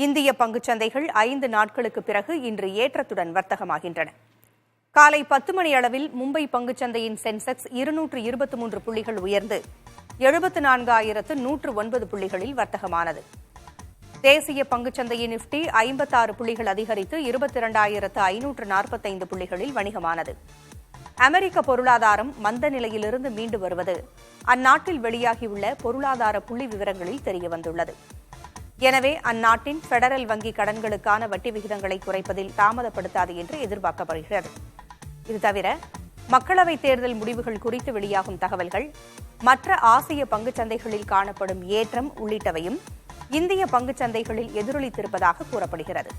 இந்திய பங்குச்சந்தைகள் 5 நாட்களுக்கு பிறகு இன்று ஏற்றத்துடன் வர்த்தகமாகின்றன. காலை 10 மணி அளவில் மும்பை பங்குச்சந்தையின் சென்செக்ஸ் 223 புள்ளிகள் உயர்ந்து 74,109 புள்ளிகளில் வர்த்தகமானது. தேசிய பங்குச்சந்தையின் நிப்டி 56 புள்ளிகள் அதிகரித்து 22,545 புள்ளிகளில் வணிகமானது. அமெரிக்க பொருளாதாரம் மந்த நிலையிலிருந்து மீண்டு வருவது அந்நாட்டில் வெளியாகியுள்ள பொருளாதார புள்ளி விவரங்களில் தெரியவந்துள்ளது. எனவே அந்நாட்டின் பெடரல் வங்கி கடன்களுக்கான வட்டி விகிதங்களை குறைப்பதில் தாமதப்படுத்தாது என்று எதிர்பார்க்கப்படுகிறது. இது தவிர மக்களவைத் தேர்தல் முடிவுகள் குறித்து வெளியாகும் தகவல்கள், மற்ற ஆசிய பங்குச்சந்தைகளில் காணப்படும் ஏற்றம் உள்ளிட்டவையும் இந்திய பங்குச்சந்தைகளில் எதிரொலித்திருப்பதாக கூறப்படுகிறது.